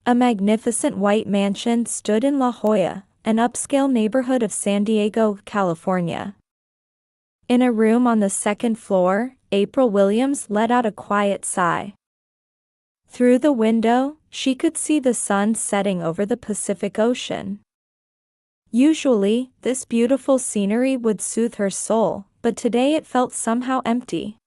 A magnificent white mansion stood in La Jolla, an upscale neighborhood of San Diego, California. In a room on the second floor, April Williams let out a quiet sigh. Through the window, she could see the sun setting over the Pacific Ocean. Usually, this beautiful scenery would soothe her soul, but today it felt somehow empty.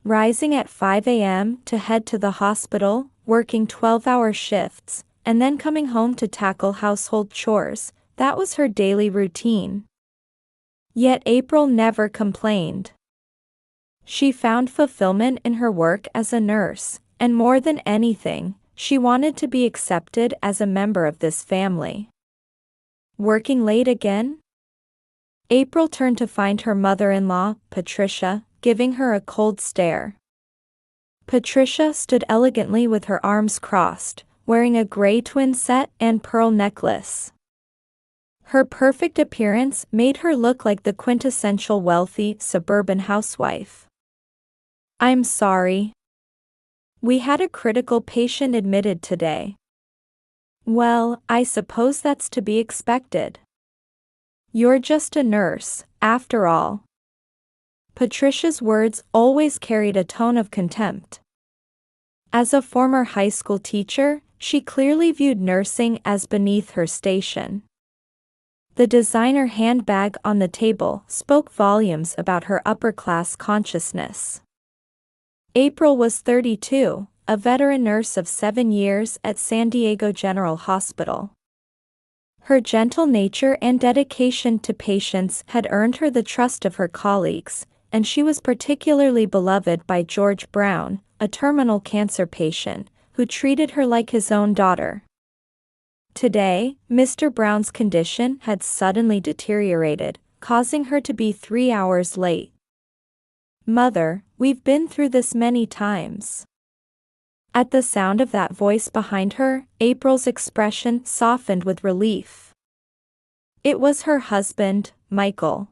Rising at 5 a.m. to head to the hospital, working 12-hour shifts, and then coming home to tackle household chores, that was her daily routine. Yet April never complained. She found fulfillment in her work as a nurse, and more than anything, she wanted to be accepted as a member of this family. Working late again? April turned to find her mother-in-law, Patricia, giving her a cold stare. Patricia stood elegantly with her arms crossed, wearing a gray twin set and pearl necklace. Her perfect appearance made her look like the quintessential wealthy, suburban housewife. "I'm sorry. We had a critical patient admitted today." "Well, I suppose that's to be expected. You're just a nurse, after all." Patricia's words always carried a tone of contempt. As a former high school teacher, she clearly viewed nursing as beneath her station. The designer handbag on the table spoke volumes about her upper-class consciousness. April was 32, a veteran nurse of 7 years at San Diego General Hospital. Her gentle nature and dedication to patients had earned her the trust of her colleagues, and she was particularly beloved by George Brown, a terminal cancer patient, who treated her like his own daughter. Today, Mr. Brown's condition had suddenly deteriorated, causing her to be 3 hours late. "Mother, we've been through this many times." At the sound of that voice behind her, April's expression softened with relief. It was her husband, Michael.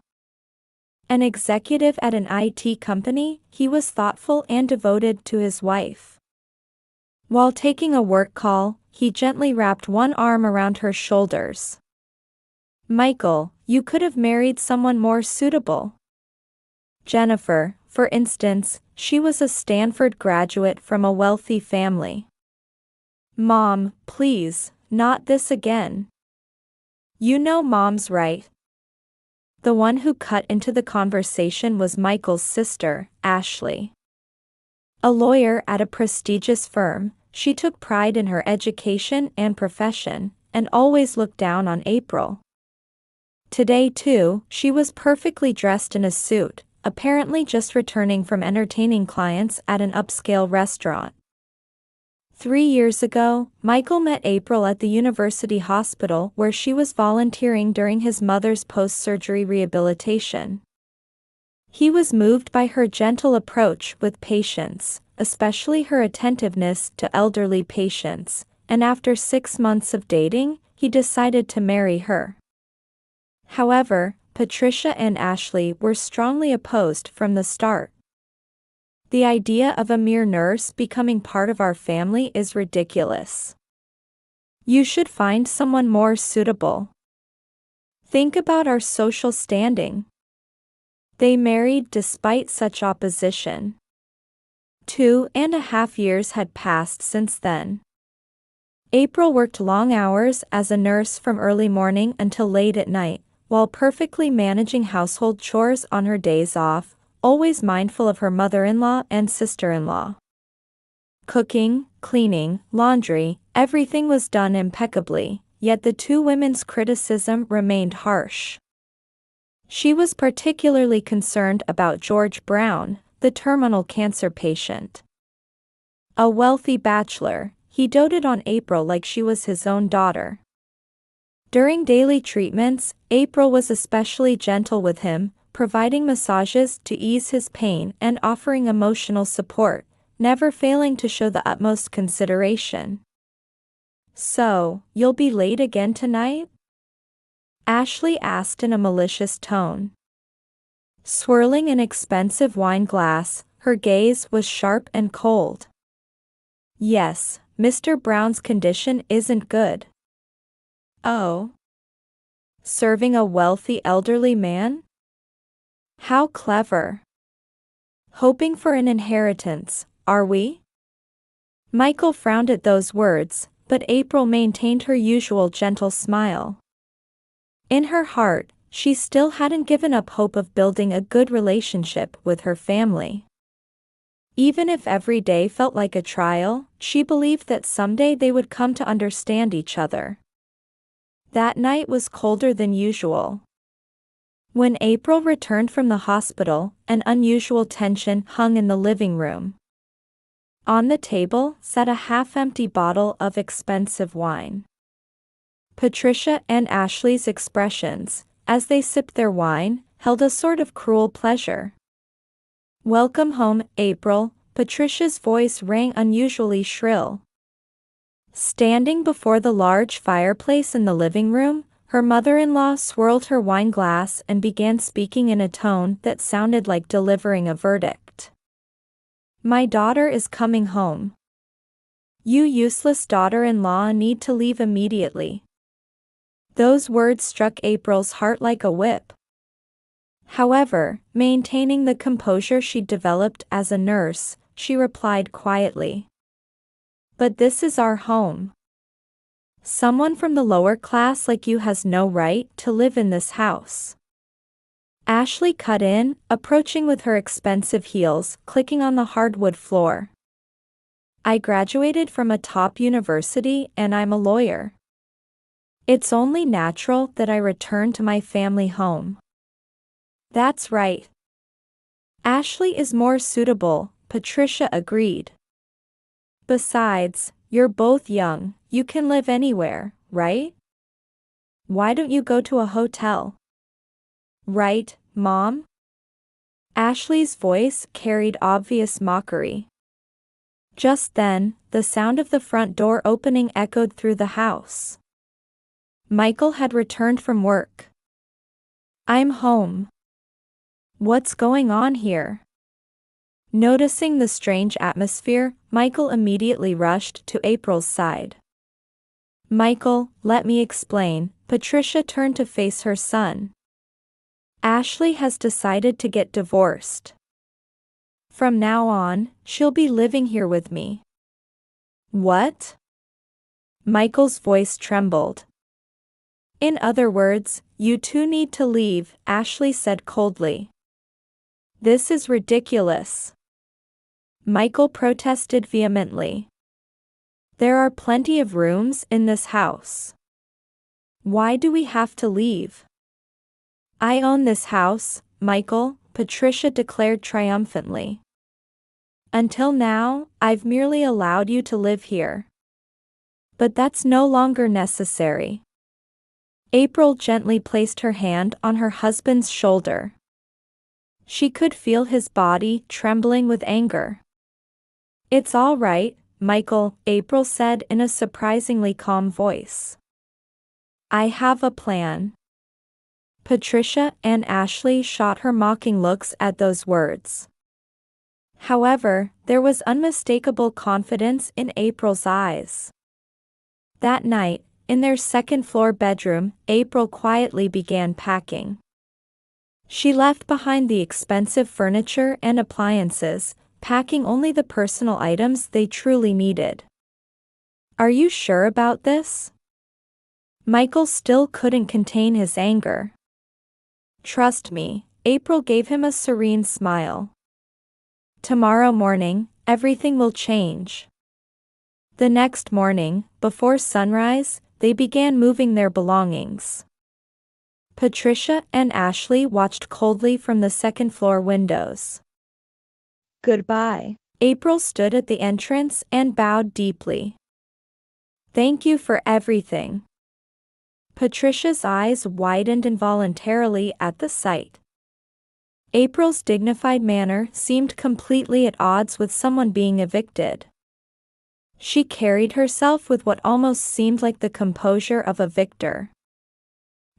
An executive at an IT company, he was thoughtful and devoted to his wife. While taking a work call, he gently wrapped one arm around her shoulders. "Michael, you could have married someone more suitable." Jennifer, for instance, she was a Stanford graduate from a wealthy family. "Mom, please, not this again." "You know Mom's right." The one who cut into the conversation was Michael's sister, Ashley. A lawyer at a prestigious firm, she took pride in her education and profession, and always looked down on April. Today too, she was perfectly dressed in a suit, apparently just returning from entertaining clients at an upscale restaurant. 3 years ago, Michael met April at the university hospital where she was volunteering during his mother's post-surgery rehabilitation. He was moved by her gentle approach with patients, especially her attentiveness to elderly patients, and after 6 months of dating, he decided to marry her. However, Patricia and Ashley were strongly opposed from the start. "The idea of a mere nurse becoming part of our family is ridiculous. You should find someone more suitable. Think about our social standing." They married despite such opposition. 2.5 years had passed since then. April worked long hours as a nurse from early morning until late at night, while perfectly managing household chores on her days off, always mindful of her mother-in-law and sister-in-law. Cooking, cleaning, laundry, everything was done impeccably, yet the two women's criticism remained harsh. She was particularly concerned about George Brown, the terminal cancer patient. A wealthy bachelor, he doted on April like she was his own daughter. During daily treatments, April was especially gentle with him, providing massages to ease his pain and offering emotional support, never failing to show the utmost consideration. "So, you'll be late again tonight?" Ashley asked in a malicious tone. Swirling an expensive wine glass, her gaze was sharp and cold. "Yes, Mr. Brown's condition isn't good. Oh. Serving a wealthy elderly man? How clever. Hoping for an inheritance, are we? Michael frowned at those words, but April maintained her usual gentle smile. In her heart, she still hadn't given up hope of building a good relationship with her family. Even if every day felt like a trial, she believed that someday they would come to understand each other. That night was colder than usual. When April returned from the hospital, an unusual tension hung in the living room. On the table sat a half-empty bottle of expensive wine. Patricia and Ashley's expressions, as they sipped their wine, held a sort of cruel pleasure. "Welcome home, April," Patricia's voice rang unusually shrill. Standing before the large fireplace in the living room, her mother-in-law swirled her wine glass and began speaking in a tone that sounded like delivering a verdict. "My daughter is coming home. You useless daughter-in-law need to leave immediately." Those words struck April's heart like a whip. However, maintaining the composure she'd developed as a nurse, she replied quietly. "But this is our home. Someone from the lower class like you has no right to live in this house." Ashley cut in, approaching with her expensive heels clicking on the hardwood floor. "I graduated from a top university and I'm a lawyer. It's only natural that I return to my family home." "That's right. Ashley is more suitable," Patricia agreed. "Besides, you're both young, you can live anywhere, right? Why don't you go to a hotel?" "Right, Mom?" Ashley's voice carried obvious mockery. Just then, the sound of the front door opening echoed through the house. Michael had returned from work. "I'm home. What's going on here?" Noticing the strange atmosphere, Michael immediately rushed to April's side. "Michael, let me explain." Patricia turned to face her son. "Ashley has decided to get divorced. From now on, she'll be living here with me." "What?" Michael's voice trembled. "In other words, you two need to leave," Ashley said coldly. "This is ridiculous." Michael protested vehemently. "There are plenty of rooms in this house. Why do we have to leave?" "I own this house, Michael," Patricia declared triumphantly. "Until now, I've merely allowed you to live here. But that's no longer necessary." April gently placed her hand on her husband's shoulder. She could feel his body trembling with anger. "It's all right, Michael," April said in a surprisingly calm voice. "I have a plan." Patricia and Ashley shot her mocking looks at those words. However, there was unmistakable confidence in April's eyes. That night, in their second-floor bedroom, April quietly began packing. She left behind the expensive furniture and appliances, packing only the personal items they truly needed. "Are you sure about this?" Michael still couldn't contain his anger. "Trust me," April gave him a serene smile. "Tomorrow morning, everything will change." The next morning, before sunrise, they began moving their belongings. Patricia and Ashley watched coldly from the second-floor windows. "Goodbye." April stood at the entrance and bowed deeply. "Thank you for everything." Patricia's eyes widened involuntarily at the sight. April's dignified manner seemed completely at odds with someone being evicted. She carried herself with what almost seemed like the composure of a victor.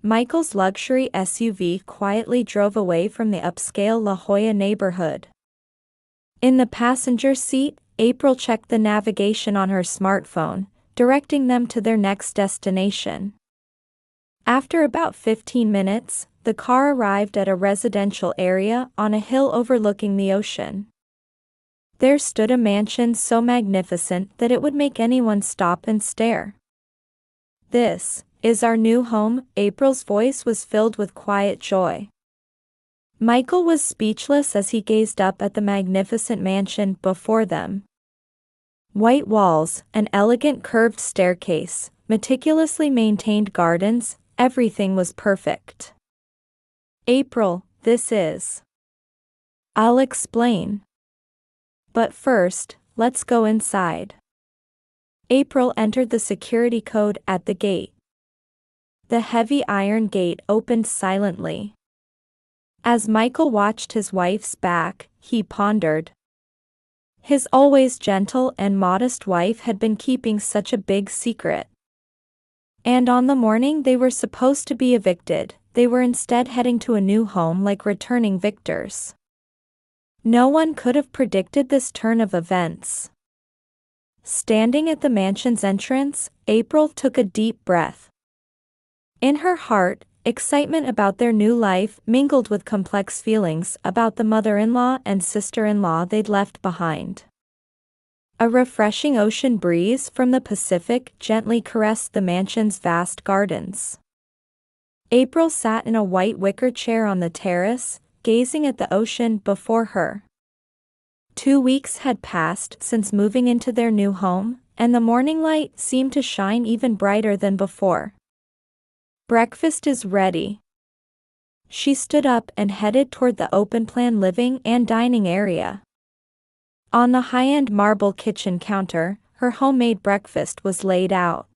Michael's luxury SUV quietly drove away from the upscale La Jolla neighborhood. In the passenger seat, April checked the navigation on her smartphone, directing them to their next destination. After about 15 minutes, the car arrived at a residential area on a hill overlooking the ocean. There stood a mansion so magnificent that it would make anyone stop and stare. "This is our new home," April's voice was filled with quiet joy. Michael was speechless as he gazed up at the magnificent mansion before them. White walls, an elegant curved staircase, meticulously maintained gardens, everything was perfect. "April, this is..." "I'll explain. But first, let's go inside." April entered the security code at the gate. The heavy iron gate opened silently. As Michael watched his wife's back, he pondered. His always gentle and modest wife had been keeping such a big secret. And on the morning they were supposed to be evicted, they were instead heading to a new home like returning victors. No one could have predicted this turn of events. Standing at the mansion's entrance, April took a deep breath. In her heart, excitement about their new life mingled with complex feelings about the mother-in-law and sister-in-law they'd left behind. A refreshing ocean breeze from the Pacific gently caressed the mansion's vast gardens. April sat in a white wicker chair on the terrace, gazing at the ocean before her. 2 weeks had passed since moving into their new home, and the morning light seemed to shine even brighter than before. "Breakfast is ready." She stood up and headed toward the open-plan living and dining area. On the high-end marble kitchen counter, her homemade breakfast was laid out.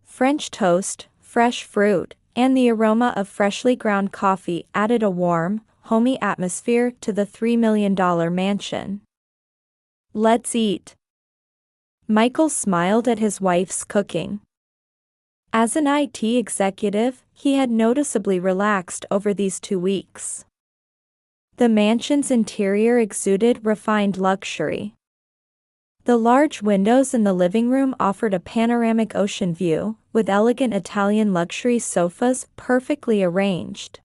French toast, fresh fruit, and the aroma of freshly ground coffee added a warm, homey atmosphere to the $3 million mansion. "Let's eat." Michael smiled at his wife's cooking. As an IT executive, he had noticeably relaxed over these 2 weeks. The mansion's interior exuded refined luxury. The large windows in the living room offered a panoramic ocean view, with elegant Italian luxury sofas perfectly arranged.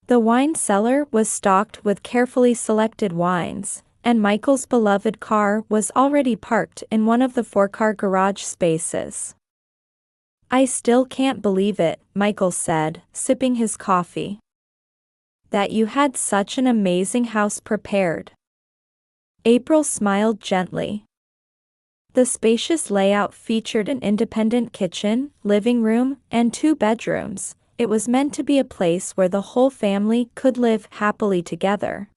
The wine cellar was stocked with carefully selected wines, and Michael's beloved car was already parked in one of the 4-car garage spaces. "I still can't believe it," Michael said, sipping his coffee. "That you had such an amazing house prepared." April smiled gently. The spacious layout featured an independent kitchen, living room, and 2 bedrooms. It was meant to be a place where the whole family could live happily together.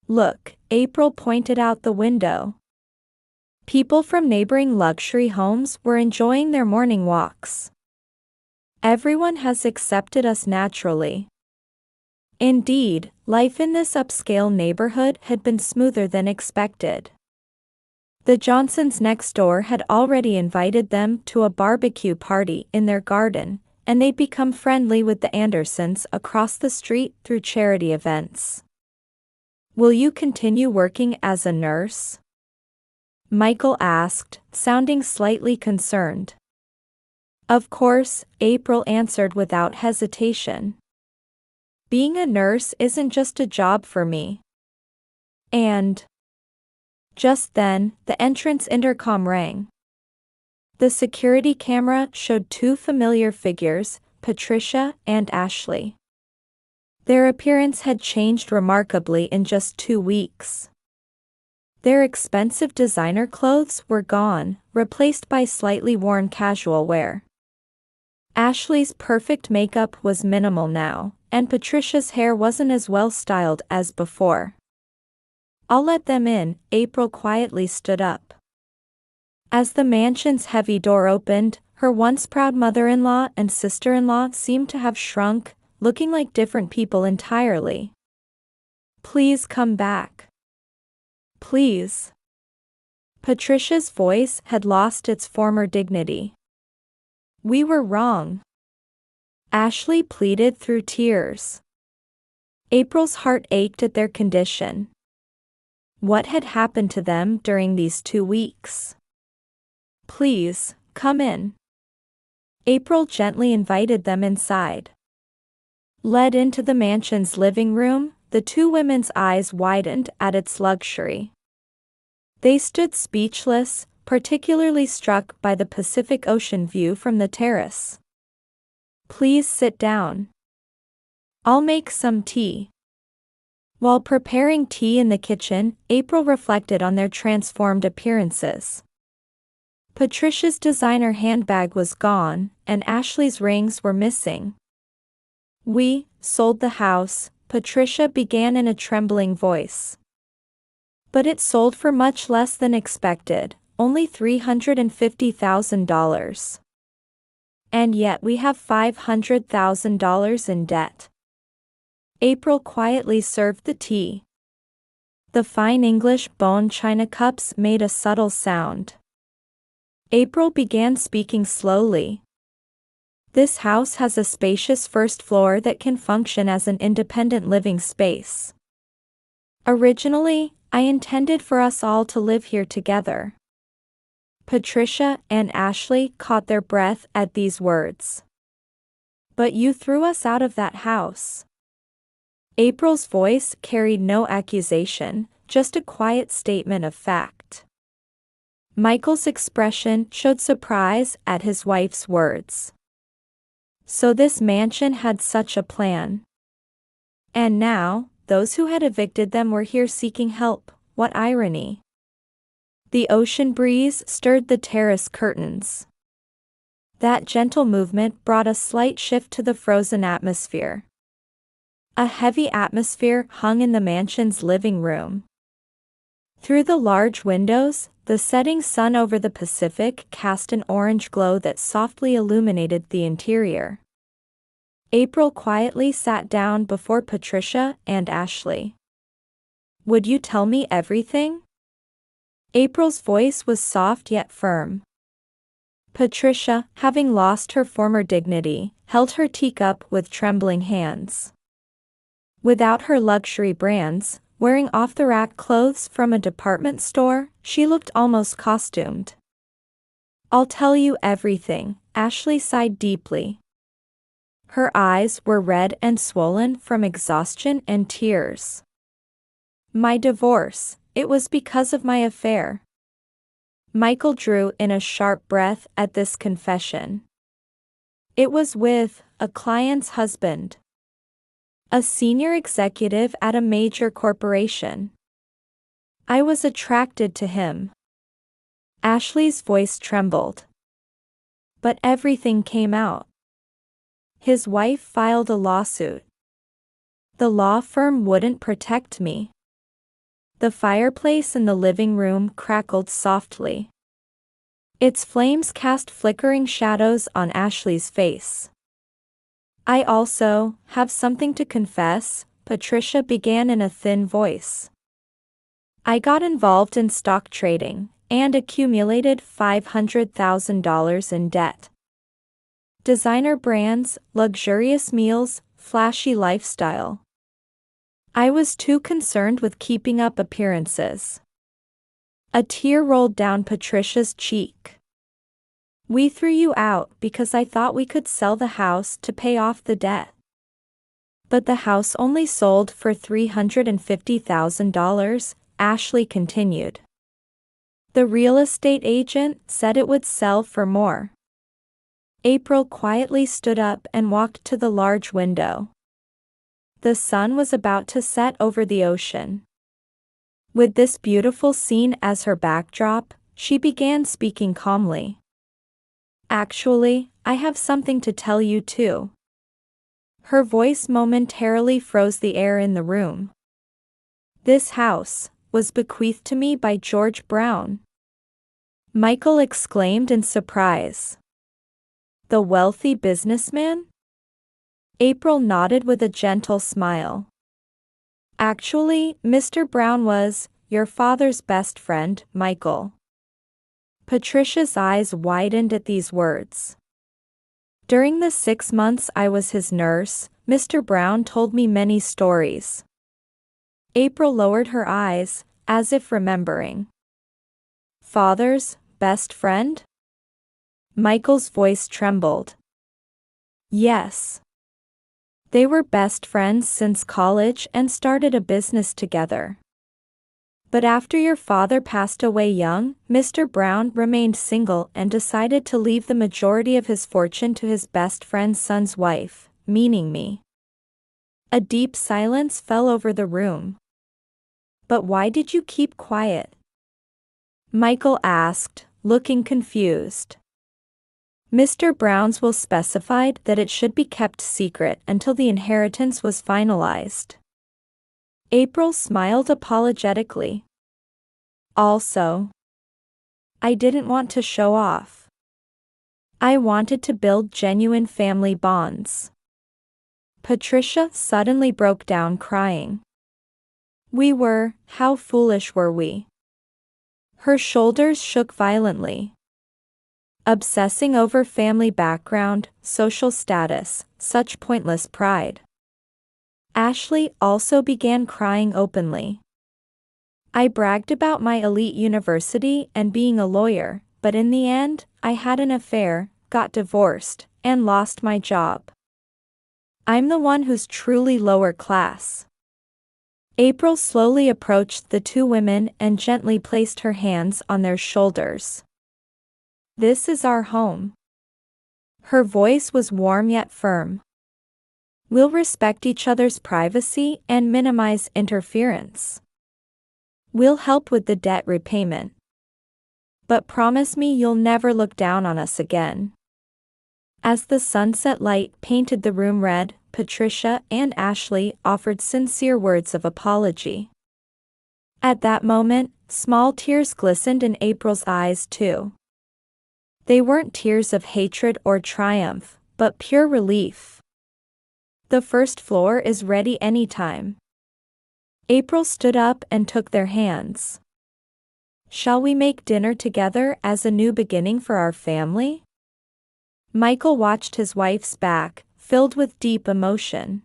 "Look," April pointed out the window. People from neighboring luxury homes were enjoying their morning walks. "Everyone has accepted us naturally." Indeed, life in this upscale neighborhood had been smoother than expected. The Johnsons next door had already invited them to a barbecue party in their garden, and they'd become friendly with the Andersons across the street through charity events. "Will you continue working as a nurse?" Michael asked, sounding slightly concerned. "Of course," April answered without hesitation. "Being a nurse isn't just a job for me." And just then, the entrance intercom rang. The security camera showed 2 familiar figures, Patricia and Ashley. Their appearance had changed remarkably in just 2 weeks. Their expensive designer clothes were gone, replaced by slightly worn casual wear. Ashley's perfect makeup was minimal now, and Patricia's hair wasn't as well styled as before. "I'll let them in," April quietly stood up. As the mansion's heavy door opened, her once proud mother-in-law and sister-in-law seemed to have shrunk, looking like different people entirely. "Please come back. Please." Patricia's voice had lost its former dignity. "We were wrong." Ashley pleaded through tears. April's heart ached at their condition. What had happened to them during these 2 weeks? Please, come in. April gently invited them inside. Led into the mansion's living room, the 2 women's eyes widened at its luxury. They stood speechless, particularly struck by the Pacific Ocean view from the terrace. Please sit down. I'll make some tea. While preparing tea in the kitchen, April reflected on their transformed appearances. Patricia's designer handbag was gone, and Ashley's rings were missing. We sold the house, Patricia began in a trembling voice. But it sold for much less than expected, only $350,000. And yet we have $500,000 in debt. April quietly served the tea. The fine English bone china cups made a subtle sound. April began speaking slowly. This house has a spacious first floor that can function as an independent living space. Originally, I intended for us all to live here together. Patricia and Ashley caught their breath at these words. But you threw us out of that house. April's voice carried no accusation, just a quiet statement of fact. Michael's expression showed surprise at his wife's words. So this mansion had such a plan. And now, those who had evicted them were here seeking help. What irony. The ocean breeze stirred the terrace curtains. That gentle movement brought a slight shift to the frozen atmosphere. A heavy atmosphere hung in the mansion's living room. Through the large windows, the setting sun over the Pacific cast an orange glow that softly illuminated the interior. April quietly sat down before Patricia and Ashley. Would you tell me everything? April's voice was soft yet firm. Patricia, having lost her former dignity, held her teacup with trembling hands. Without her luxury brands, wearing off-the-rack clothes from a department store, she looked almost costumed. I'll tell you everything, Ashley sighed deeply. Her eyes were red and swollen from exhaustion and tears. My divorce, it was because of my affair. Michael drew in a sharp breath at this confession. It was with a client's husband. A senior executive at a major corporation. I was attracted to him. Ashley's voice trembled. But everything came out. His wife filed a lawsuit. The law firm wouldn't protect me. The fireplace in the living room crackled softly. Its flames cast flickering shadows on Ashley's face. I also have something to confess, Patricia began in a thin voice. I got involved in stock trading and accumulated $500,000 in debt. Designer brands, luxurious meals, flashy lifestyle. I was too concerned with keeping up appearances. A tear rolled down Patricia's cheek. We threw you out because I thought we could sell the house to pay off the debt. But the house only sold for $350,000, Ashley continued. The real estate agent said it would sell for more. April quietly stood up and walked to the large window. The sun was about to set over the ocean. With this beautiful scene as her backdrop, she began speaking calmly. Actually, I have something to tell you too. Her voice momentarily froze the air in the room. This house was bequeathed to me by George Brown. Michael exclaimed in surprise. The wealthy businessman? April nodded with a gentle smile. Actually, Mr. Brown was your father's best friend, Michael. Patricia's eyes widened at these words. During the 6 months I was his nurse, Mr. Brown told me many stories. April lowered her eyes, as if remembering. Father's best friend? Michael's voice trembled. Yes. They were best friends since college and started a business together. But after your father passed away young, Mr. Brown remained single and decided to leave the majority of his fortune to his best friend's son's wife, meaning me. A deep silence fell over the room. But why did you keep quiet? Michael asked, looking confused. Mr. Brown's will specified that it should be kept secret until the inheritance was finalized. April smiled apologetically. Also, I didn't want to show off. I wanted to build genuine family bonds. Patricia suddenly broke down crying. How foolish were we? Her shoulders shook violently. Obsessing over family background, social status, such pointless pride. Ashley also began crying openly. I bragged about my elite university and being a lawyer, but in the end, I had an affair, got divorced, and lost my job. I'm the one who's truly lower class. April slowly approached the two women and gently placed her hands on their shoulders. This is our home. Her voice was warm yet firm. We'll respect each other's privacy and minimize interference. We'll help with the debt repayment. But promise me you'll never look down on us again. As the sunset light painted the room red, Patricia and Ashley offered sincere words of apology. At that moment, small tears glistened in April's eyes too. They weren't tears of hatred or triumph, but pure relief. The first floor is ready anytime. April stood up and took their hands. Shall we make dinner together as a new beginning for our family? Michael watched his wife's back, filled with deep emotion.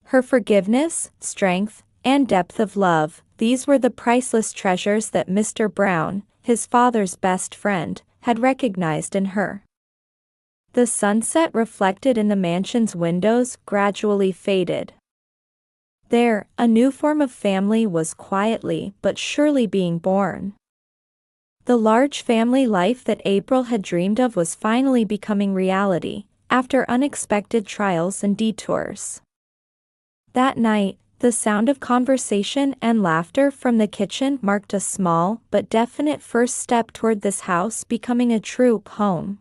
Her forgiveness, strength, and depth of love, these were the priceless treasures that Mr. Brown, his father's best friend, had recognized in her. The sunset reflected in the mansion's windows gradually faded. There, a new form of family was quietly but surely being born. The large family life that April had dreamed of was finally becoming reality, after unexpected trials and detours. That night, the sound of conversation and laughter from the kitchen marked a small but definite first step toward this house becoming a true home.